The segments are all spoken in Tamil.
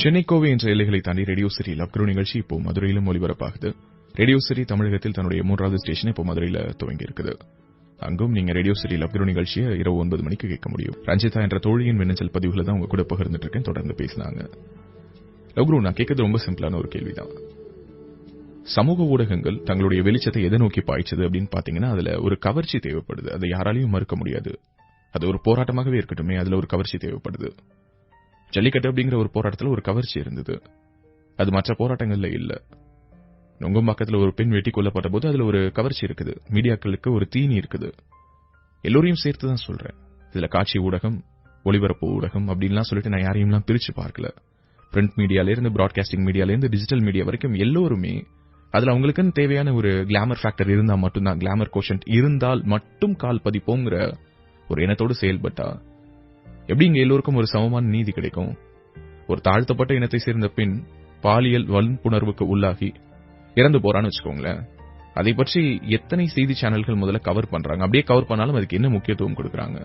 சென்னை கோவை என்ற எல்லைகளை தாண்டி ரேடியோ சிட்டி லவ்குரு நிகழ்ச்சி இப்போ மதுரையிலும் ஒலிபரப்பாகுது. ரேடியோ சிட்டி தமிழகத்தில் தன்னுடைய 3வது ஸ்டேஷன் இப்போ மதுரையில் துவங்கி இருக்குது. அங்கும் நீங்க ரேடியோ சிட்டி லவ்குரு நிகழ்ச்சியை இரவு 9 மணிக்கு கேட்க முடியும். ரஞ்சிதா என்ற தோழியின் மின்னஞ்சல் பதிவுகளை தான் உங்க கூட பகிர்ந்துட்டு இருக்கேன். தொடர்ந்து பேசினாங்க. லவ்குரு, நான் கேட்கறது ரொம்ப சிம்பிளான ஒரு கேள்விதான். சமூக ஊடகங்கள் தங்களுடைய வெளிச்சத்தை எதை நோக்கி பாய்ச்சது அப்படின்னு பாத்தீங்கன்னா, அதுல ஒரு கவர்ச்சி தேவைப்படுது. அதை யாராலையும் மறுக்க முடியாது. அது ஒரு போராட்டமாகவே இருக்கட்டுமே, அதுல ஒரு கவர்ச்சி தேவைப்படுது. ஜல்லிக்கட்டு அப்படிங்கிற ஒரு போராட்டத்தில் ஒரு கவர்ச்சி இருந்தது. அது மற்ற போராட்டங்கள்ல இல்ல. நுங்கம்பாக்கத்தில் ஒரு பெண் வெட்டி கொல்லப்பட்ட போது அதுல ஒரு கவர்ச்சி இருக்குது. மீடியாக்களுக்கு ஒரு தீனி இருக்குது. எல்லோரையும் சேர்த்து தான் சொல்றேன். இதுல காட்சி ஊடகம், ஒளிபரப்பு ஊடகம் அப்படின்லாம் சொல்லிட்டு நான் யாரையும் பிரிச்சு பார்க்கல. பிரிண்ட் மீடியால இருந்து பிராட்காஸ்டிங் மீடியால இருந்து டிஜிட்டல் மீடியா வரைக்கும் எல்லோருமே அதுல அவங்களுக்குன்னு தேவையான ஒரு கிளாமர் ஃபேக்டர் இருந்தா மட்டும்தான், கிளாமர் கோஷன்ட் இருந்தால் மட்டும் கால் பதிப்போங்கிற ஒரு எண்ணத்தோடு செயல்பட்டா எப்படி இங்க எல்லோருக்கும் ஒரு சமமான நீதி கிடைக்கும்? ஒரு தாழ்த்தப்பட்ட இனத்தை சேர்ந்த பெண் பாலியல் வன்புணர்வுக்கு உள்ளாகி இறந்து போறான்னு வச்சுக்கோங்களேன். அதை பற்றி எத்தனை செய்தி சேனல்கள் முதல்ல கவர் பண்றாங்க? அப்படியே கவர் பண்ணாலும் அதுக்கு என்ன முக்கியத்துவம் கொடுக்கறாங்க?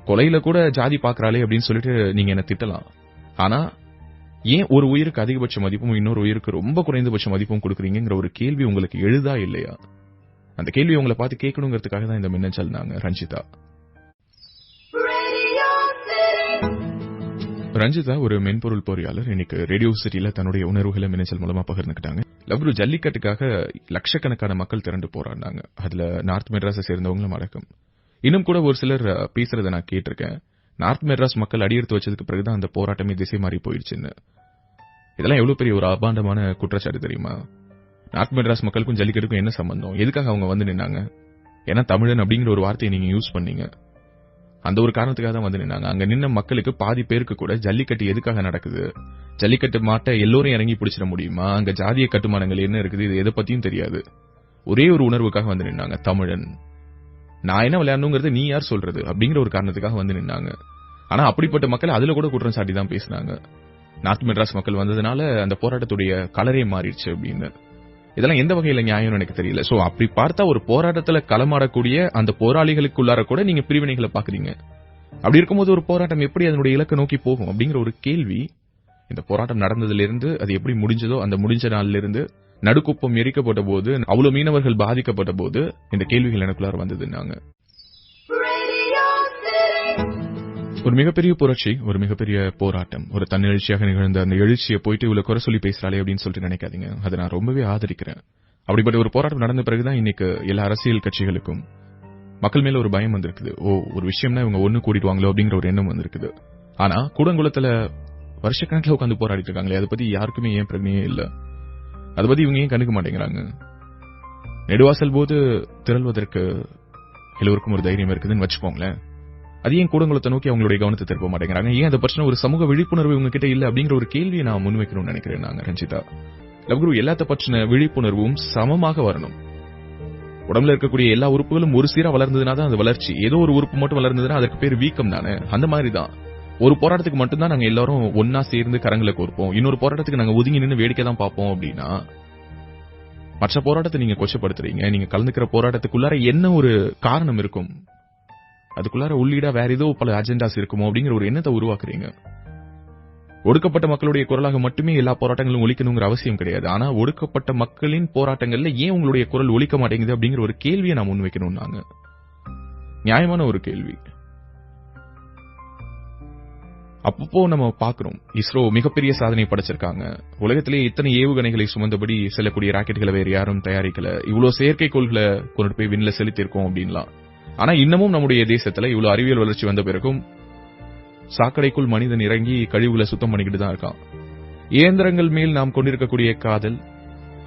கொலையில கூட ஜாதி பாக்குறாளே அப்படின்னு சொல்லிட்டு நீங்க என்ன திட்டலாம். ஆனா ஏன் ஒரு உயிருக்கு அதிகபட்ச மதிப்பும் இன்னொரு உயிருக்கு ரொம்ப குறைந்தபட்ச மதிப்பும் கொடுக்கறீங்கிற ஒரு கேள்வி உங்களுக்கு எழுதா இல்லையா? அந்த கேள்வி உங்களை பார்த்து கேட்கணுங்கிறதுக்காக தான் இந்த மின்னஞ்சல். நாங்க ரஞ்சிதா. ரஞ்சிதா ஒரு மென்பொருள் பொறியாளர். இன்னைக்கு ரேடியோ சிட்டியில தன்னுடைய உணர்வுகளை மின்னஞ்சல் மூலமா பகிர்ந்துக்கிட்டாங்க. லவ்குரு, ஜல்லிக்கட்டுக்காக லட்சக்கணக்கான மக்கள் திரண்டு போராடினாங்க. அதுல நார்த் மெட்ராஸை சேர்ந்தவங்களும் அடக்கம். இன்னும் கூட ஒரு சிலர் பேசுறதை நான் கேட்டிருக்கேன். நார்த் மெட்ராஸ் மக்கள் அடியெடுத்து வச்சதுக்கு பிறகுதான் அந்த போராட்டமே திசை மாறி போயிடுச்சுன்னு. இதெல்லாம் எவ்வளவு பெரிய ஒரு அபாண்டமான குற்றச்சாட்டு தெரியுமா? நார்த் மெட்ராஸ் மக்களுக்கும் ஜல்லிக்கட்டுக்கும் என்ன சம்பந்தம்? எதுக்காக அவங்க வந்து நின்னாங்க? ஏன்னா தமிழன் அப்படிங்கிற ஒரு வார்த்தையை நீங்க யூஸ் பண்ணீங்க. அந்த ஒரு காரணத்துக்காக தான் வந்து நின்னாங்க. அங்க நின்ன மக்களுக்கு பாதி பேருக்கு கூட ஜல்லிக்கட்டு எதுக்காக நடக்குது, ஜல்லிக்கட்டு மாட்டை எல்லோரும் இறங்கி பிடிச்சிட முடியுமா, அங்க ஜாதிய கட்டுமானங்கள் என்ன இருக்குது, இது எதை பத்தியும் தெரியாது. ஒரே ஒரு உணர்வுக்காக வந்து நின்னாங்க. தமிழன், நான் என்ன விளையாடணுங்கிறது நீ யார் சொல்றது அப்படிங்கிற ஒரு காரணத்துக்காக வந்து நின்னாங்க. ஆனா அப்படிப்பட்ட மக்கள் அதுல கூட குற்றம் சாட்டி தான் பேசினாங்க. நார்த் மெட்ராஸ் மக்கள் வந்ததுனால அந்த போராட்டத்துடைய கலரே மாறிடுச்சு அப்படின்னு. இதெல்லாம் எந்த வகையில நியாயம் எனக்கு தெரியல. சோ அப்படி பார்த்தா ஒரு போராட்டத்துல களமாடக்கூடிய அந்த போராளிகளுக்குள்ளார கூட நீங்க பிரிவினைகளை பாக்குறீங்க. அப்படி இருக்கும்போது ஒரு போராட்டம் எப்படி அதனுடைய இலக்கை நோக்கி போகும் அப்படிங்கிற ஒரு கேள்வி இந்த போராட்டம் நடந்ததிலிருந்து அது எப்படி முடிஞ்சதோ அந்த முடிஞ்ச நாள்ல இருந்து நடுக்குப்பம் எரிக்கப்பட்ட போது அவ்வளவு மீனவர்கள் பாதிக்கப்பட்ட போது இந்த கேள்விகள் எனக்குள்ளார வந்ததுன்னாங்க. ஒரு மிகப்பெரிய புரட்சி, ஒரு மிகப்பெரிய போராட்டம், ஒரு தன்னெழுச்சியாக நிகழ்ந்த அந்த எழுச்சியை போயிட்டு இவ்வளவு குறை சொல்லி பேசுறாளே அப்படின்னு சொல்லிட்டு நினைக்காதீங்க. அதை நான் ரொம்பவே ஆதரிக்கிறேன். அப்படிப்பட்ட ஒரு போராட்டம் நடந்த பிறகுதான் இன்னைக்கு எல்லா அரசியல் கட்சிகளுக்கும் மக்கள் மேல ஒரு பயம் வந்திருக்குது. ஒரு விஷயம்னா இவங்க ஒண்ணு கூட்டிடுவாங்களோ அப்படிங்கிற ஒரு எண்ணம் வந்திருக்குது. ஆனா கூடங்குளத்துல வருஷக்கணக்கில் உட்காந்து போராடிட்டு இருக்காங்களே, அதை பத்தி யாருக்குமே ஏன் பிரச்சனையே இல்ல? அதை பத்தி இவங்க ஏன் கண்டுக்க மாட்டேங்கிறாங்க? நெடுவாசல் போது திரள்வதற்கு எல்லோருக்கும் ஒரு தைரியம் இருக்குதுன்னு வச்சுக்கோங்களேன். அது ஏன் கூடங்குளத்தை நோக்கி அவங்களுடைய கவனத்தை திருப்ப மாட்டேங்கிறாங்க? ஏன் அதை பற்றின ஒரு சமூக விழிப்புணர்வு இவங்க கிட்ட இல்ல அப்படிங்கிற ஒரு கேள்வியை நான் முன்வைக்கணும்னு நினைக்கிறேன். நாங்க ரஞ்சிதா, லவ்குரு, எல்லாத்த பற்றின விழிப்புணர்வும் சமமாக வரணும். உடம்புல இருக்கக்கூடிய எல்லா உறுப்புகளும் ஒரு சீரா வளர்ந்ததுனா தான் அது வளர்ச்சி. ஏதோ ஒரு உறுப்பு மட்டும் வளர்ந்ததுன்னா அதுக்கு பேர் வீக்கம் தானே. அந்த மாதிரி தான் ஒரு போராட்டத்துக்கு மட்டும்தான் நாங்க எல்லாரும் ஒன்னா சேர்ந்து கரங்களை கோர்ப்போம், இன்னொரு போராட்டத்துக்கு நாங்க ஒதுங்கி நின்று வேடிக்கை தான் பார்ப்போம் அப்படின்னா மற்ற போராட்டத்தை நீங்க கொச்சப்படுத்துறீங்க. நீங்க கலந்துக்கிற போராட்டத்துக்குள்ளார என்ன ஒரு காரணம் இருக்கும்? அதுக்குள்ளார உள்ளீடா வேற ஏதோ பல அஜெண்டாஸ் இருக்குமோ அப்படிங்கிற ஒரு எண்ணத்தை உருவாக்குறீங்க. ஒடுக்கப்பட்ட மக்களுடைய குரலாக மட்டுமே எல்லா போராட்டங்களும் ஒலிக்கணுங்கிற அவசியம் கிடையாது. ஆனா ஒடுக்கப்பட்ட மக்களின் போராட்டங்கள்ல ஏன் உங்களுடைய குரல் ஒலிக்க மாட்டேங்குது அப்படிங்கிற ஒரு கேள்வியை நான் முன்வைக்கணும். நாங்க நியாயமான ஒரு கேள்வி. அப்பப்போ நம்ம பாக்குறோம், இஸ்ரோ மிகப்பெரிய சாதனை படைச்சிருக்காங்க. உலகத்திலேயே இத்தனை ஏவுகணைகளை சுமந்தபடி செல்லக்கூடிய ராக்கெட்டுகளை வேற யாரும் தயாரிக்கல. இவ்வளவு செயற்கைக்கோள்களை கொண்டு போய் விண்ணில செலுத்தியிருக்கோம் அப்படின்லாம். ஆனா இன்னமும் நம்முடைய தேசத்துல இவ்வளவு அறிவியல் வளர்ச்சி வந்த பிறகும் சாக்கடைக்குள் மனிதன் இறங்கி கழிவுகளை சுத்தம் பண்ணிக்கிட்டு தான் இருக்கான். இயந்திரங்கள் மேல் நாம் கொண்டிருக்கக்கூடிய காதல்,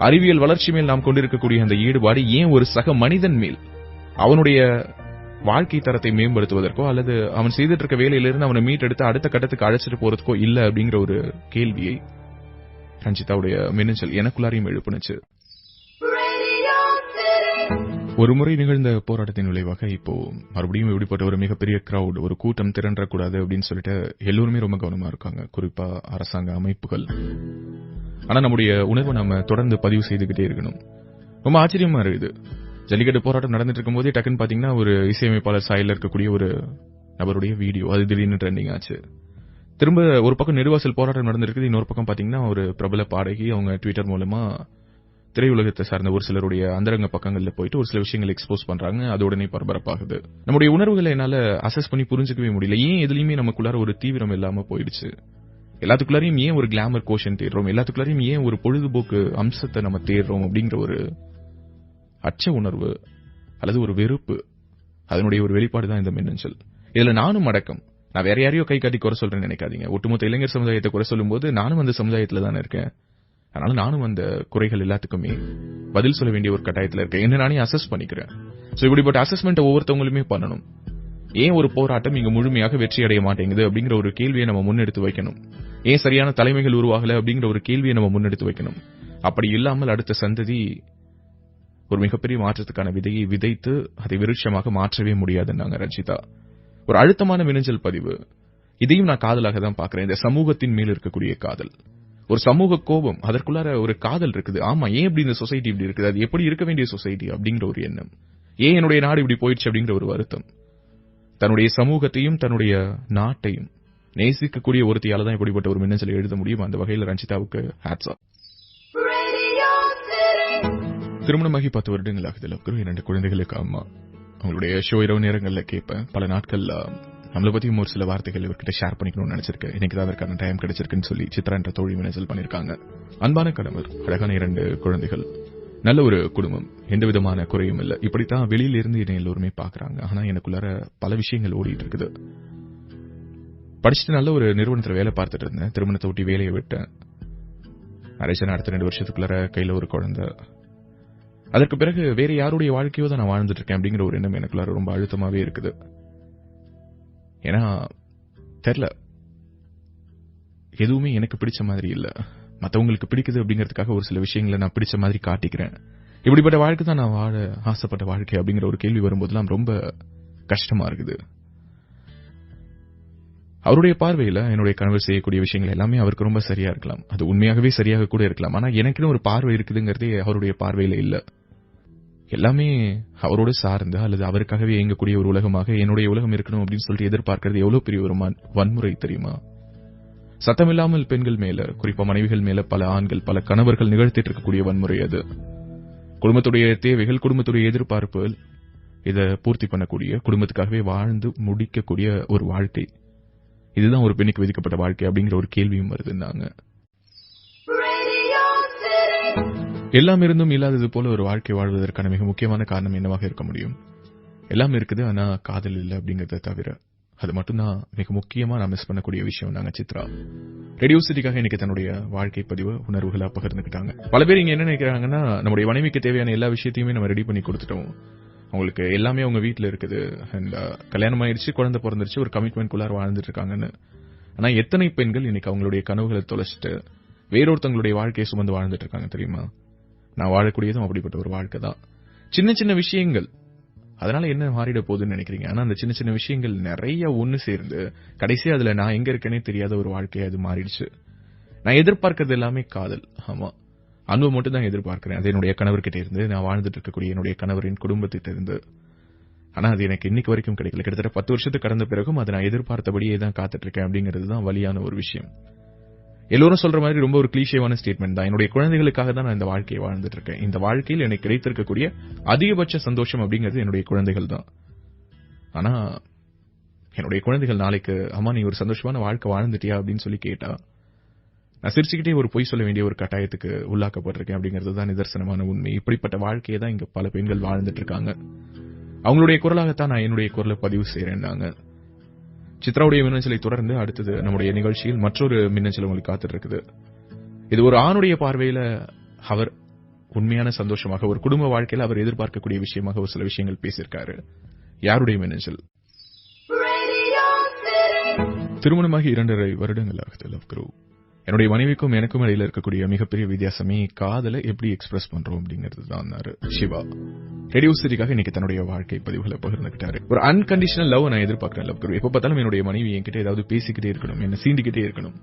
அறிவியல் வளர்ச்சி மேல் நாம் கொண்டிருக்கக்கூடிய அந்த ஈடுபாடு ஏன் ஒரு சக மனிதன் மேல் அவனுடைய வாழ்க்கை தரத்தை மேம்படுத்துவதற்கோ அல்லது அவன் செய்துட்டு இருக்க வேலையிலிருந்து அவனை மீட்டெடுத்து அடுத்த கட்டத்துக்கு அழைச்சிட்டு போறதுக்கோ இல்ல அப்படிங்கிற ஒரு கேள்வியை ரஞ்சிதாவுடைய மின்னஞ்சல் எனக்குள்ளாரையும் எழுப்புனுச்சு. ஒரு முறை நிகழ்ந்த போராட்டத்தின் விளைவாக இப்போ மறுபடியும் இப்படிப்பட்ட ஒரு மிகப்பெரிய கிரவுட், ஒரு கூட்டம் திரண்டக்கூடாது அப்படின்னு சொல்லிட்டு எல்லோருமே ரொம்ப கவனமா இருக்காங்க, குறிப்பா அரசாங்க அமைப்புகள். ஆனா நம்முடைய உணர்வை நம்ம தொடர்ந்து பதிவு செய்துகிட்டே இருக்கணும். ரொம்ப ஆச்சரியமா இருக்குது. ஜல்லிக்கட்டு போராட்டம் நடந்துட்டு இருக்கும் போதே டக்குன்னு பாத்தீங்கன்னா ஒரு இசையமைப்பாளர் சாயல இருக்கக்கூடிய ஒரு நபருடைய வீடியோ அது திடீர்னு ட்ரெண்டிங் ஆச்சு. திரும்ப ஒரு பக்கம் நெடுவாசல் போராட்டம் நடந்திருக்குது. இன்னொரு பக்கம் பாத்தீங்கன்னா ஒரு பிரபல பாடகி அவங்க ட்விட்டர் மூலமா திரையுலகத்தை சார்ந்த ஒரு சிலருடைய அந்தரங்க பக்கங்கள்ல போயிட்டு ஒரு சில விஷயங்களை எக்ஸ்போஸ் பண்றாங்க. அது உடனே பரபரப்பாகுது. நம்முடைய உணர்வுகளை என்னால அசஸ் பண்ணி புரிஞ்சுக்கவே முடியல. ஏன் எதுலயுமே நமக்குள்ளார ஒரு தீவிரம் இல்லாம போயிடுச்சு? எல்லாத்துக்குள்ளாரையும் ஏன் ஒரு கிளாமர் கோஷன் தேடுறோம்? எல்லாத்துக்குள்ளாரையும் ஏன் ஒரு பொழுதுபோக்கு அம்சத்தை நம்ம தேடுறோம்? அப்படிங்கிற ஒரு அச்ச உணர்வு அல்லது ஒரு வெறுப்பு, அதனுடைய ஒரு வெளிப்பாடு தான் இந்த மின்னஞ்சல். இதுல நானும் அடக்கம். நான் வேற யாரையோ கை காட்டி குறை சொல்றேன்னு நினைக்காதீங்க. ஒட்டுமொத்த இளைஞர் சமுதாயத்தை குறை சொல்லும்போது நானும் அந்த சமுதாயத்துல தானே இருக்கேன். அதனால நானும் அந்த குறைகள் எல்லாத்துக்குமே பதில் சொல்ல வேண்டிய ஒரு கட்டாயத்துல இருக்கேன். என்ன நானே அசஸ் பண்ணிக்கிறேன். சோ இப்படிப்பட்ட அசஸ்மெண்ட் ஒவ்வொருத்தவங்களுமே பண்ணணும். ஏன் ஒரு போராட்டம் இங்க முழுமையாக வெற்றி அடைய மாட்டேங்குது அப்படிங்கிற ஒரு கேள்வியை நம்ம முன்னெடுத்து வைக்கணும். ஏன் சரியான தலைமைகள் உருவாகல அப்படிங்கிற ஒரு கேள்வியை நம்ம முன்னெடுத்து வைக்கணும். அப்படி இல்லாமல் அடுத்த சந்ததி ஒரு மிகப்பெரிய மாற்றத்துக்கான விதையை விதைத்து அதை விருட்சமாக மாற்றவே முடியாதுன்னாங்க ரஞ்சிதா. ஒரு அழுத்தமான மின்னஞ்சல் பதிவு. இதையும் நான் காதலாக தான் பார்க்கிறேன். இந்த சமூகத்தின் மேல் இருக்கக்கூடிய காதல், ஒரு சமூக கோபம், அதற்குள்ளார ஒரு காதல் இருக்குது. ஆமா, ஏன் இப்படி இந்த சொசைட்டி இப்படி இருக்குது, அது எப்படி இருக்க வேண்டிய சொசைட்டி அப்படிங்கிற ஒரு எண்ணம், ஏன் என்னுடைய நாடு இப்படி போயிடுச்சு அப்படிங்கிற ஒரு வருத்தம், தன்னுடைய சமூகத்தையும் தன்னுடைய நாட்டையும் நேசிக்கக்கூடிய ஒருத்தியால தான் இப்படிப்பட்ட ஒரு மின்னஞ்சலை எழுத முடியும். அந்த வகையில் ரஞ்சிதாவுக்கு ஹேட்ஸ் ஆஃப். திருமணமாகி 10 வருடங்கள் ஆகுது. 2 குழந்தைகளுக்கு அம்மா. அவங்களுடைய ஷோ இரவு நேரங்கள்ல கேட்பேன். பல நாட்கள்ல நம்மளை பத்தியும் ஒரு சில வார்த்தைகள் இவர்கிட்ட ஷேர் பண்ணிக்கணும்னு நினைச்சிருக்கேன். இன்னைக்கு தான் அதற்கான டைம் கிடைச்சிருக்குன்னு சொல்லி சித்ரா என்ற தோழி மின்னஞ்சல் பண்ணிருக்காங்க. அன்பான கணவர், அழகான 2 குழந்தைகள், நல்ல ஒரு குடும்பம், எந்த விதமான குறையும் இல்ல. இப்படித்தான் வெளியில இருந்து என்னை எல்லோருமே பாக்குறாங்க. ஆனா எனக்குள்ளார பல விஷயங்கள் ஓடிட்டு இருக்குது. படிச்சுட்டு நல்ல ஒரு நிறுவனத்துல வேலை பார்த்துட்டு இருந்தேன். திருமணத்தை ஒட்டி வேலையை விட்டேன். மேரேஜ் அடுத்த 2 வருஷத்துக்குள்ளார கையில ஒரு குழந்தை. அதற்கு பிறகு வேற யாருடைய வாழ்க்கையோ தான் நான் வாழ்ந்துட்டு இருக்கேன் அப்படிங்கிற ஒரு எண்ணம் எனக்குள்ளார ரொம்ப அழுத்தமாவே இருக்குது. ஏன்னா தெரியல, எதுவுமே எனக்கு பிடிச்ச மாதிரி இல்ல. மத்தவங்களுக்கு பிடிக்குது அப்படிங்கிறதுக்காக ஒரு சில விஷயங்களை நான் பிடிச்ச மாதிரி காட்டிக்கிறேன். இப்படிப்பட்ட வாழ்க்கை தான் நான் வாழ ஆசைப்பட்ட வாழ்க்கை அப்படிங்கிற ஒரு கேள்வி வரும்போதெல்லாம் ரொம்ப கஷ்டமா இருக்குது. அவருடைய பார்வையில என்னுடைய கணவர் செய்யக்கூடிய விஷயங்கள் எல்லாமே அவருக்கு ரொம்ப சரியா இருக்கலாம். அது உண்மையாகவே சரியாக கூட இருக்கலாம். ஆனா எனக்குன்னு ஒரு பார்வை இருக்குதுங்கிறதே அவருடைய பார்வையில இல்ல. எல்லாமே அவரோடு சார்ந்த அல்லது அவருக்காகவே இயங்கக்கூடிய ஒரு உலகமாக என்னுடைய உலகம் இருக்கணும் அப்படின்னு சொல்லிட்டு எதிர்பார்க்கிறது எவ்வளவு பெரிய ஒரு வன்முறை தெரியுமா? சத்தமில்லாமல் பெண்கள் மேல, குறிப்பா மனைவிகள் மேல பல ஆண்கள், பல கணவர்கள் நிகழ்த்திட்டு இருக்கக்கூடிய வன்முறை அது. குடும்பத்துடைய தேவைகள், குடும்பத்துடைய எதிர்பார்ப்புகள், இதை பூர்த்தி பண்ணக்கூடிய, குடும்பத்துக்காகவே வாழ்ந்து முடிக்கக்கூடிய ஒரு வாழ்க்கை, இதுதான் ஒரு பெண்ணுக்கு விதிக்கப்பட்ட வாழ்க்கை அப்படிங்கிற ஒரு கேள்வியும் வருதுன்னாங்க. எல்லாம் இருந்தும் இல்லாதது போல ஒரு வாழ்க்கை வாழ்வதற்கான மிக முக்கியமான காரணம் என்னவாக இருக்க முடியும்? எல்லாம் இருக்குது, ஆனா காதல் இல்லை அப்படிங்கறத தவிர. அது மட்டும்தான் மிக முக்கியமா நான் மிஸ் பண்ணக்கூடிய விஷயம். நாங்க சித்ரா ரேடியோ சிட்டிக்காக இன்னைக்கு தன்னுடைய வாழ்க்கை பதிவு உணர்வுகளா பகிர்ந்துக்கிட்டாங்க. பல பேர் இங்க என்ன நினைக்கிறாங்கன்னா, நம்முடைய மனைவிக்கு தேவையான எல்லா விஷயத்தையுமே நம்ம ரெடி பண்ணி கொடுத்துட்டோம், அவங்களுக்கு எல்லாமே அவங்க வீட்டுல இருக்குது, அண்ட் கல்யாணம் ஆயிடுச்சு, குழந்தை பிறந்துருச்சு, ஒரு கமிட்மெண்ட் குள்ளார வாழ்ந்துட்டு இருக்காங்கன்னு. ஆனா எத்தனை பெண்கள் இன்னைக்கு அவங்களுடைய கனவுகளை தொலைச்சிட்டு வேறொருத்தங்களுடைய வாழ்க்கையை சுமந்து வாழ்ந்துட்டு இருக்காங்க தெரியுமா? நான் வாழக்கூடியதும் அப்படிப்பட்ட ஒரு வாழ்க்கை தான். சின்ன சின்ன விஷயங்கள், அதனால என்ன மாறிட போகுதுன்னு நினைக்கிறீங்க? ஆனா அந்த சின்ன சின்ன விஷயங்கள் நிறைய ஒண்ணு சேர்ந்து கடைசியா அதுல நான் எங்க இருக்கேனே தெரியாத ஒரு வாழ்க்கையா அது மாறிடுச்சு. நான் எதிர்பார்க்கறது எல்லாமே காதல், ஆமா, அன்பு மட்டும் தான் எதிர்பார்க்கிறேன். அது என்னுடைய கணவர்கிட்ட இருந்து, நான் வாழ்ந்துட்டு இருக்கக்கூடிய என்னுடைய கணவரின் குடும்பத்திட்ட இருந்து. ஆனா அது எனக்கு இன்னைக்கு வரைக்கும் கிடைக்கல. கிட்டத்தட்ட 10 வருஷத்துக்கு கடந்த பிறகும் அதை நான் எதிர்பார்த்தபடியே தான் காத்துட்டு இருக்கேன் அப்படிங்கிறது தான் வலியான ஒரு விஷயம். எல்லோரும் சொல்ற மாதிரி ரொம்ப ஒரு கிளீஷேவான ஸ்டேட்மெண்ட் தான். என்னுடைய குழந்தைகளுக்காக தான் நான் இந்த வாழ்க்கையை வாழ்ந்துட்டு இருக்கேன். இந்த வாழ்க்கையில் எனக்கு கிடைத்திருக்கக்கூடிய அதிகபட்ச சந்தோஷம் அப்படிங்கிறது என்னுடைய குழந்தைகள் தான். ஆனா என்னுடைய குழந்தைகள் நாளைக்கு, அம்மா நீ ஒரு சந்தோஷமான வாழ்க்கை வாழ்ந்துட்டியா அப்படின்னு சொல்லி கேட்டா, நான் சிரிச்சுக்கிட்டே ஒரு பொய் சொல்ல வேண்டிய ஒரு கட்டாயத்துக்கு உள்ளாக்கப்பட்டிருக்கேன் அப்படிங்கிறது தான் நிதர்சனமான உண்மை. இப்படிப்பட்ட வாழ்க்கையை தான் இங்க பல பெண்கள் வாழ்ந்துட்டு இருக்காங்க. அவங்களுடைய குரலாகத்தான் நான் என்னுடைய குரலை பதிவு செய்யறேன்னாங்க. சித்ராவுடைய மின்னஞ்சலை தொடர்ந்து அடுத்தது நம்முடைய நிகழ்ச்சியில் மற்றொரு மின்னஞ்சல் உங்களுக்கு காத்துட்டு இருக்குது. இது ஒரு ஆணுடைய பார்வையில அவர் உண்மையான சந்தோஷமாக, ஒரு குடும்ப வாழ்க்கையில் அவர் எதிர்பார்க்கக்கூடிய விஷயமாக ஒரு சில விஷயங்கள் பேசியிருக்காரு. யாருடைய மின்னஞ்சல்? திருமணமாகி 2.5 வருடங்கள் ஆகுது. லவ் குரு. என்னுடைய மனைவிக்கும் எனக்கும் இடையில இருக்கக்கூடிய மிகப்பெரிய வித்தியாசமே காதலை எப்படி எக்ஸ்பிரஸ் பண்றோம் அப்படிங்கிறது தான். சிவா ரேடியோ சிட்டிக்காக இன்னைக்கு தன்னுடைய வாழ்க்கை பதிவுகளை பகிர்ந்துகிட்டாரு. ஒரு அன்கண்டிஷனல் லவ் நான் எதிர்பார்க்கிறேன். லவ் குரு. எப்ப பார்த்தாலும் என்னுடைய மனைவி என்கிட்ட ஏதாவது பேசிக்கிட்டே இருக்கணும், என்ன சீண்டிக்கிட்டே இருக்கணும்,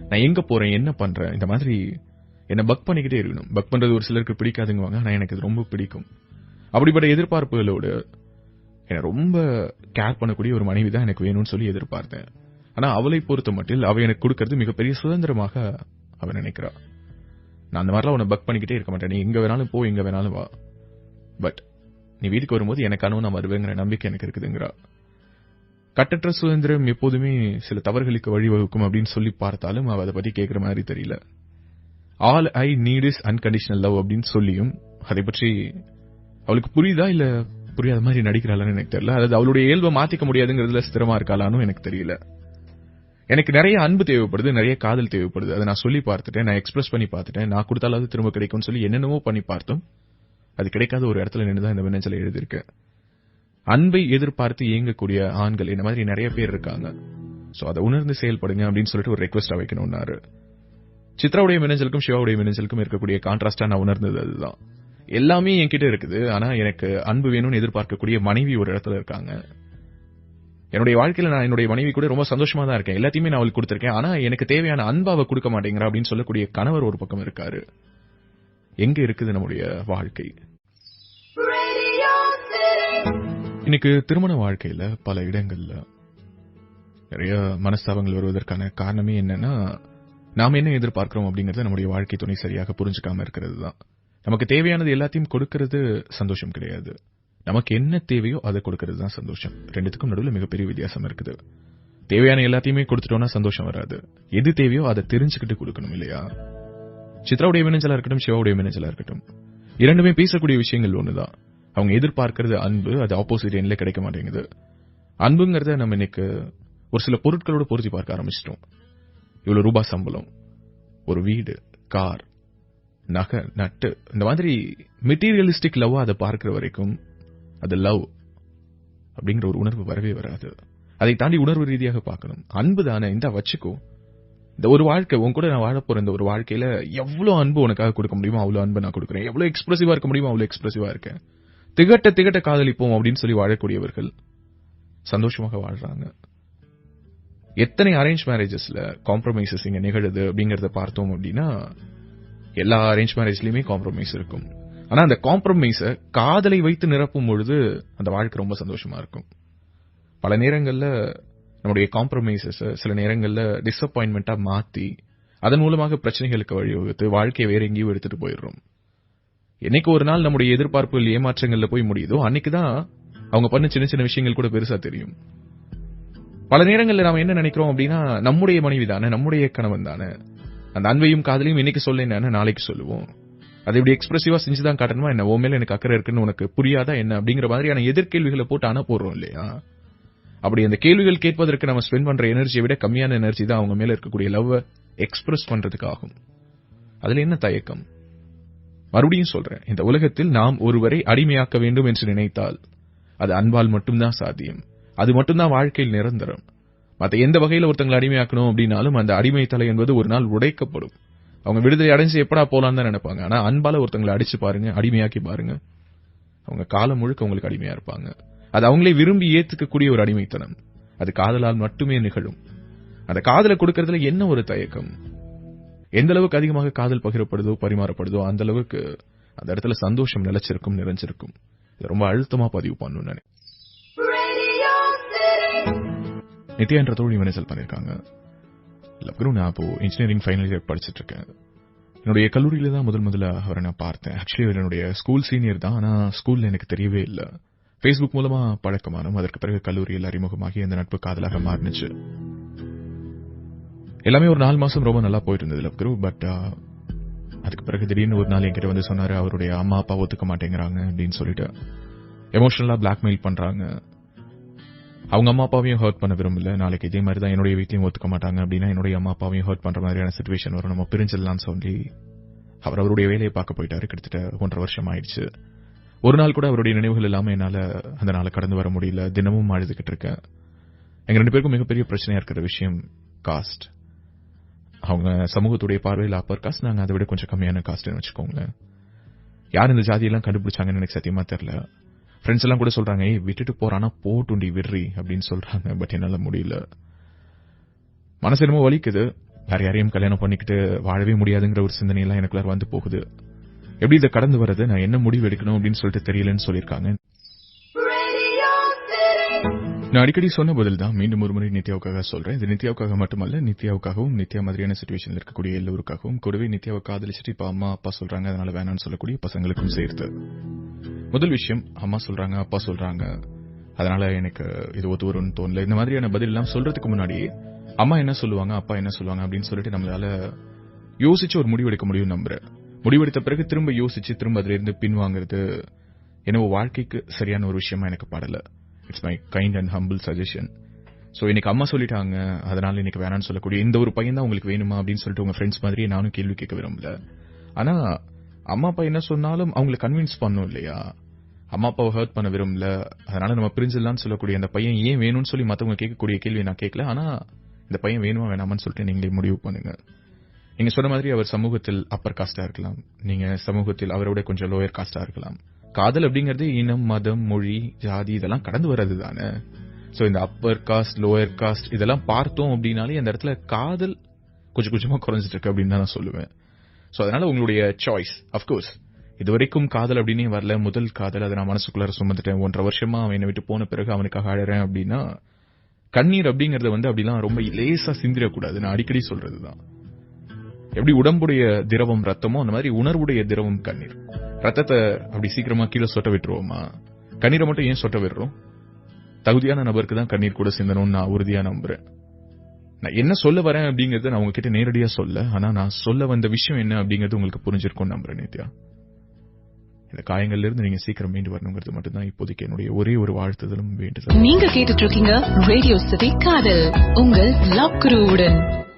நான் எங்க போறேன், என்ன பண்றேன், இந்த மாதிரி என்ன பக் பண்ணிக்கிட்டே இருக்கணும். பக் பண்றது ஒரு சிலருக்கு பிடிக்காதுங்குவாங்க, ஆனா எனக்கு இது ரொம்ப பிடிக்கும். அப்படிப்பட்ட எதிர்பார்ப்புகளோடு என்ன ரொம்ப கேர் பண்ணக்கூடிய ஒரு மனைவி தான் எனக்கு வேணும்னு சொல்லி எதிர்பார்த்தேன். ஆனா அவளை பொறுத்த மட்டில் அவ எனக்கு கொடுக்கறது மிகப்பெரிய சுதந்திரமாக அவ நினைக்கிறா. நான் அந்த மாதிரிலாம் உன்னை பக் பண்ணிக்கிட்டே இருக்க மாட்டேன். நீ எங்க வேணாலும் போ, எங்க வேணாலும் வா. பட் நீ வீட்டுக்கு வரும்போது எனக்கானவும் நான் வருவேங்கிற நம்பிக்கை எனக்கு இருக்குதுங்கிறா. கட்டற்ற சுதந்திரம் எப்போதுமே சில தவறுகளுக்கு வழிவகுக்கும் அப்படின்னு சொல்லி பார்த்தாலும் அவ அதை பத்தி கேட்கிற மாதிரி தெரியல. All I need is unconditional love அப்படின்னு சொல்லியும் அதை பற்றி அவளுக்கு புரியுதா இல்ல புரியாத மாதிரி நடிக்கிறாளான்னு எனக்கு தெரியல. அதாவது அவளுடைய இயல்பை மாத்திக்க முடியாதுங்கிறதுல ஸ்திரமா இருக்காளான்னு எனக்கு தெரியல. எனக்கு நிறைய அன்பு தேவைப்படுது, நிறைய காதல் தேவைப்படுது. அதை நான் சொல்லி பார்த்துட்டேன், நான் எக்ஸ்பிரஸ் பண்ணி பார்த்துட்டேன். நான் கொடுத்தாலாவது திரும்ப கிடைக்கும்னு சொல்லி என்னென்னவோ பண்ணி பார்த்தோம். அது கிடைக்காத ஒரு இடத்துல நின்றுதான் இந்த மின்னஞ்சலை எழுதியிருக்கேன். அன்பை எதிர்பார்த்து இயங்கக்கூடிய ஆண்கள் இந்த மாதிரி நிறைய பேர் இருக்காங்க. சோ அதை உணர்ந்து செயல்படுங்க அப்படின்னு சொல்லிட்டு ஒரு ரெக்வெஸ்டா வைக்கணும்னாரு. சித்ராவுடைய மின்னஞ்சலுக்கும் சிவாவுடைய மின்னஞ்சலுக்கும் இருக்கக்கூடிய கான்ட்ராஸ்டா நான் உணர்ந்தது அதுதான். எல்லாமே என்கிட்ட இருக்குது, ஆனா எனக்கு அன்பு வேணும்னு எதிர்பார்க்கக்கூடிய மனைவி ஒரு இடத்துல இருக்காங்க. என்னுடைய வாழ்க்கையில நான் என்னுடைய மனைவி கூட ரொம்ப சந்தோஷமா தான் இருக்கேன். எல்லாத்தையுமே நான் அவளுக்கு கொடுத்திருக்கேன். ஆனா எனக்கு தேவையான அன்பாவை கொடுக்க மாட்டேங்கிறா அப்படின்னு சொல்லக்கூடிய கணவர் ஒரு பக்கம் இருக்காரு. எங்க இருக்குது நம்முடைய வாழ்க்கை? இன்னைக்கு திருமண வாழ்க்கையில பல இடங்கள்ல நிறைய மனஸ்தாபங்கள் வருவதற்கான காரணமே என்னன்னா, நாம என்ன எதிர்பார்க்கிறோம் அப்படிங்கறத நம்முடைய வாழ்க்கை துணை சரியாக புரிஞ்சுக்காம இருக்கிறது தான். நமக்கு தேவையானது எல்லாத்தையும் கொடுக்கிறது சந்தோஷம் கிடையாது. நமக்கு என்ன தேவையோ அதை கொடுக்கிறது தான் சந்தோஷம். ரெண்டுத்துக்கும் நடுவில் மிகப்பெரிய வித்தியாசம் இருக்குது. தேவையான எல்லாத்தையுமே கொடுத்துட்டோம்னா சந்தோஷம் வராது. எது தேவையோ அதை தெரிஞ்சுக்கிட்டு கொடுக்கணும் இல்லையா? சித்ராவுடைய மின்னஞ்சலா இருக்கட்டும், சிவாவுடைய மின்னஞ்சலா இருக்கட்டும், இரண்டுமே பேசக்கூடிய விஷயங்கள் ஒண்ணுதான். அவங்க எதிர்பார்க்கிறது அன்பு, அது ஆப்போசிட் எண்ட்ல கிடைக்க மாட்டேங்குது. அன்புங்கிறத நம்ம இன்னைக்கு ஒரு சில பொருட்களோட பொருத்தி பார்க்க ஆரம்பிச்சிட்டோம். இவ்வளவு ரூபாய் சம்பளம், ஒரு வீடு, கார், நகை, நட்டு, இந்த மாதிரி மெட்டீரியலிஸ்டிக் லவ்வா அதை பார்க்கிற வரைக்கும் அது லவ் அப்படிங்கிற ஒரு உணர்வு வரவே வராது. அதை தாண்டி உணர்வு ரீதியாக பார்க்கணும். அன்பு தானே, இந்த வச்சுக்கோ. இந்த ஒரு வாழ்க்கை உன் கூட நான் வாழ போற இந்த ஒரு வாழ்க்கையில எவ்வளவு அன்பு உனக்காக கொடுக்க முடியுமோ அவ்வளவு அன்பு நான் கொடுக்குறேன். எவ்வளவு எக்ஸ்பிரசிவா இருக்க முடியுமோ அவ்வளவு எக்ஸ்பிரசிவா இருக்கேன். திகட்ட திகட்ட காதலிப்போம் அப்படின்னு சொல்லி வாழக்கூடியவர்கள் சந்தோஷமாக வாழ்றாங்க. எத்தனை அரேஞ்ச் மேரேஜஸ்ல காம்ப்ரமைசஸ் இங்க நிகழுது அப்படிங்கறத பார்த்தோம் அப்படின்னா, எல்லா அரேஞ்ச் மேரேஜ்லயுமே காம்ப்ரமைஸ் இருக்கும். ஆனா அந்த காம்ப்ரமைஸ காதலை வைத்து நிரப்பும் பொழுது அந்த வாழ்க்கை ரொம்ப சந்தோஷமா இருக்கும். பல நேரங்கள்ல நம்முடைய காம்ப்ரமைசஸ் சில நேரங்கள்ல டிசப்பாயின்மெண்டா மாத்தி அதன் மூலமாக பிரச்சனைகளுக்கு வழிவகுத்து வாழ்க்கையை வேற எங்கேயும் எடுத்துட்டு போயிடுறோம். என்னைக்கு ஒரு நாள் நம்முடைய எதிர்பார்ப்புகள் ஏமாற்றங்கள்ல போய் முடியுதோ அன்னைக்குதான் அவங்க பண்ண சின்ன சின்ன விஷயங்கள் கூட பெருசா தெரியும். பல நேரங்கள்ல நாம என்ன நினைக்கிறோம் அப்படின்னா, நம்முடைய மனைவி தானே, நம்முடைய கணவன் தானே, அந்த அன்பையும் காதலையும் இன்னைக்கு சொல்ல நாளைக்கு சொல்லுவோம். அதை இப்படி எக்ஸ்பிரசிவா செஞ்சுதான் காட்டணுமா என்ன, உன் மேல எனக்கு அக்கறை இருக்குன்னு உனக்கு புரியாதா என்ன அப்படிங்கிற மாதிரியான எதிர்கேள்விகளை போட்டு அணை போடுறோம் இல்லையா? அப்படி அந்த கேள்விகள் கேட்பதற்கு நம்ம ஸ்பெண்ட் பண்ற எனர்ஜியை விட கம்மியான எனர்ஜி தான் அவங்க மேல இருக்கக்கூடிய லவ் எக்ஸ்பிரஸ் பண்றதுக்கு ஆகும். அதுல என்ன தயக்கம்? மறுபடியும் சொல்றேன், இந்த உலகத்தில் நாம் ஒருவரை அடிமையாக்க வேண்டும் என்று நினைத்தால் அது அன்பால் மட்டும்தான் சாத்தியம். அது மட்டும்தான் வாழ்க்கையில் நிரந்தரம். மற்ற எந்த வகையில ஒருத்தங்களை அடிமையாக்கணும் அப்படின்னாலும் அந்த அடிமை தலை என்பது ஒரு நாள் உடைக்கப்படும். அவங்க விடுதலை அடைஞ்சு எப்படா போலான்னு தான் நினைப்பாங்க. ஆனா அன்பால ஒருத்தங்களை அடிச்சு பாருங்க, அடிமையாக்கி பாருங்க, அவங்க காலம் முழுக்க உங்களுக்கு அடிமையா இருப்பாங்க. அது அவங்களே விரும்பி ஏத்துக்கக்கூடிய ஒரு அடிமைத்தனம். அது காதலால் மட்டுமே நிகழும். அந்த காதலை கொடுக்கறதுல என்ன ஒரு தயக்கம்? எந்த அளவுக்கு அதிகமாக காதல் பகிரப்படுதோ பரிமாறப்படுதோ அந்த அளவுக்கு அந்த இடத்துல சந்தோஷம் நிலைச்சிருக்கும், நிறைஞ்சிருக்கும். இதை ரொம்ப அழுத்தமா பதிவு பண்ணணும் நான். நித்யா என்ற தோழி மின்னஞ்சல் பண்ணிருக்காங்க. லவ்குரு, நான் இப்போ இன்ஜினியரிங் ஃபைனல் இயர் படிச்சிட்டு இருக்கேன். என்னுடைய கல்லூரியில தான் முதல்ல அவரை நான் பார்த்தேன். ஆக்சுவலி அவர் என்னுடைய ஸ்கூல் சீனியர் தான். ஆனா ஸ்கூல்ல எனக்கு தெரியவே இல்லை. ஃபேஸ்புக் மூலமா பழக்கமானோம். அதற்கு பிறகு கல்லூரியில் அறிமுகமாகி அந்த நட்பு காதலாக மாறினுச்சு. எல்லாமே ஒரு 4 மாசம் ரொம்ப நல்லா போயிட்டு இருந்தது லவ்குரு. பட் அதுக்கு பிறகு திடீர்னு ஒரு நாள் என்கிட்ட வந்து சொன்னாரு, அவருடைய அம்மா அப்பா ஒத்துக்க மாட்டேங்கிறாங்க அப்படின்னு சொல்லிட்டு எமோஷனலா பிளாக்மெயில் பண்றாங்க. அவங்க அம்மா அப்பாவையும் ஹர்ட் பண்ண விரும்பல. நாளைக்கு இதே மாதிரி தான் என்னுடைய வீட்லயும் ஒத்துக்க மாட்டாங்க அப்படின்னா என்னுடைய அம்மா அப்பாவையும் ஹர்ட் பண்ற மாதிரியான சிச்சுவேஷன் வரும், நம்ம பிரிஞ்சிடலாம்னு சொல்லி அவர் அவருடைய வேலையை பார்க்க போயிட்டாரு. கிட்டத்தட்ட 1.5 வருஷம் ஆயிடுச்சு. ஒரு நாள் கூட அவருடைய நினைவுகள் இல்லாம என்னால அந்த நாளை கடந்து வர முடியல. தினமும் அழுதுகிட்டு இருக்கேன். எங்க 2 பேருக்கும் மிகப்பெரிய பிரச்சனையா இருக்கிற விஷயம் காஸ்ட். அவங்க சமூகத்துடைய பார்வையில் அப்பர் காஸ்ட், நாங்க அதை விட கொஞ்சம் கம்மியான காஸ்ட்னு வச்சுக்கோங்களேன். யார் இந்த ஜாதியெல்லாம் கண்டுபிடிச்சாங்கன்னு எனக்கு சத்தியமா தெரியல. ஃப்ரெண்ட்ஸ் எல்லாம் கூட சொல்றாங்க, ஏய் விட்டுட்டு போறானா போட்டுண்டி விடுறி அப்படின்னு சொல்றாங்க. பட் என்னால முடியல. மனசு என்னமோ வலிக்குது. வேற யாரையும் கல்யாணம் பண்ணிக்கிட்டு வாழவே முடியாதுங்கிற ஒரு சிந்தனையெல்லாம் எனக்குள்ள வந்து போகுது. எப்படி இதை கடந்து வர்றது, நான் என்ன முடிவு எடுக்கணும் அப்படின்னு சொல்லிட்டு தெரியலன்னு சொல்லியிருக்காங்க. நான் அடிக்கடி சொன்ன பதில் தான் மீண்டும் ஒரு முறை நித்யாவுக்காக சொல்றேன். இது நித்யாவுக்காக மட்டுமல்ல, நித்யாவுக்காகவும் நித்யா மாதிரியான சிச்சுவேஷன்ல இருக்கக்கூடிய எல்லோருக்காகவும், கூடவே நித்யாவை காதலிச்சுட்டு இப்ப அம்மா அப்பா சொல்றாங்க அதனால வேணாம்னு சொல்லக்கூடிய பசங்களுக்கும் சேர்த்து. முதல் விஷயம், அம்மா சொல்றாங்க அப்பா சொல்றாங்க அதனால எனக்கு இது ஒத்து வரும்னு தோணல. இந்த மாதிரியான பதில் எல்லாம் சொல்றதுக்கு முன்னாடி அம்மா என்ன சொல்லுவாங்க அப்பா என்ன சொல்லுவாங்க அப்படின்னு சொல்லிட்டு நம்மளால யோசிச்சு ஒரு முடிவெடுக்க முடியும் நம்புறேன். முடிவெடுத்த பிறகு திரும்ப யோசிச்சு திரும்ப அதுல இருந்து பின்வாங்கிறது என்னவோ வாழ்க்கைக்கு சரியான ஒரு விஷயமா எனக்கு படல. It's my kind and humble suggestion. So இன்னைக்கு அம்மா சொல்லிட்டாங்க அதனால இன்னைக்கு வேணாம்னு சொல்லக்கூடிய இந்த ஒரு பையன் தான் உங்களுக்கு வேணுமா அப்படின்னு சொல்லிட்டு உங்க ஃப்ரெண்ட்ஸ் மாதிரியே நானும் கேள்வி கேட்க விரும்பல. ஆனா அம்மா அப்பா என்ன சொன்னாலும் அவங்களை கன்வின்ஸ் பண்ணும் இல்லையா? அம்மா அப்பாவை ஹர்ட் பண்ண விரும்பல, அதனால நம்ம பிரிஞ்சிடலாம்னு சொல்லக்கூடிய அந்த பையன் ஏன் வேணும்னு சொல்லி மத்தவங்க கேட்கக்கூடிய கேள்வி நான் கேட்கல. ஆனா இந்த பையன் வேணுமா வேணாமான்னு சொல்லிட்டு நீங்களே முடிவு பண்ணுங்க. நீங்க சொன்ன மாதிரி அவர் சமூகத்தில் அப்பர் காஸ்டா இருக்கலாம், நீங்க சமூகத்தில் அவரோட கொஞ்சம் லோயர் காஸ்டா இருக்கலாம். காதல் அப்படிங்கறது இனம், மதம், மொழி, ஜாதி இதெல்லாம் கடந்து வர்றது தானே. சோ இந்த அப்பர் காஸ்ட் லோயர் காஸ்ட் இதெல்லாம் பார்த்தோம் அப்படின்னாலே அந்த இடத்துல காதல் கொஞ்சம் கொஞ்சமா குறைஞ்சிட்டு இருக்கு அப்படின்னு தான் நான் சொல்லுவேன். சோ அதனால உங்களுடைய சாய்ஸ் அப்கோர்ஸ். இதுவரைக்கும் காதல் அப்படின்னே வரல, முதல் காதல் அதை நான் மனசுக்குள்ளார சுமந்துட்டேன், 1.5 வருஷமா அவன் என்னை விட்டு போன பிறகு அவனுக்காக அழறேன் அப்படின்னா கண்ணீர் அப்படிங்கறத அப்படிலாம் ரொம்ப லேசா சிந்திரக்கூடாது. நான் அடிக்கடி சொல்றதுதான். எப்படி உடம்புடைய திரவம் ரத்தமோ அந்த மாதிரி உணர்வுடைய திரவம் கண்ணீர். ரத்தத்தை அப்படி சீக்கிரமா கீழே சொட்ட விட்டுருவோமா? கண்ணீரை மட்டும் ஏன் சொட்ட விடுறோம்? தகுதியான நபருக்கு தான் கண்ணீர் கூட சிந்தணும்னு நான் உறுதியா நம்புறேன். நான் என்ன சொல்ல வரேன் அப்படிங்கறத நான் உங்ககிட்ட நேரடியா சொல்ல, ஆனா நான் சொல்ல வந்த விஷயம் என்ன அப்படிங்கறது உங்களுக்கு புரிஞ்சிருக்கும் நம்புறேன் நித்யா. இந்த காயங்கள்ல இருந்து நீங்க சீக்கிரம் மீண்டு வரணுங்கிறது மட்டும்தான் இப்போதைக்கு என்னுடைய ஒரே ஒரு வாழ்த்துதலும் வேண்டுதல். நீங்க கேட்டுட்டு இருக்கீங்க ரேடியோ சிட்டி காதல், உங்கள் லவ் குருவுடன்.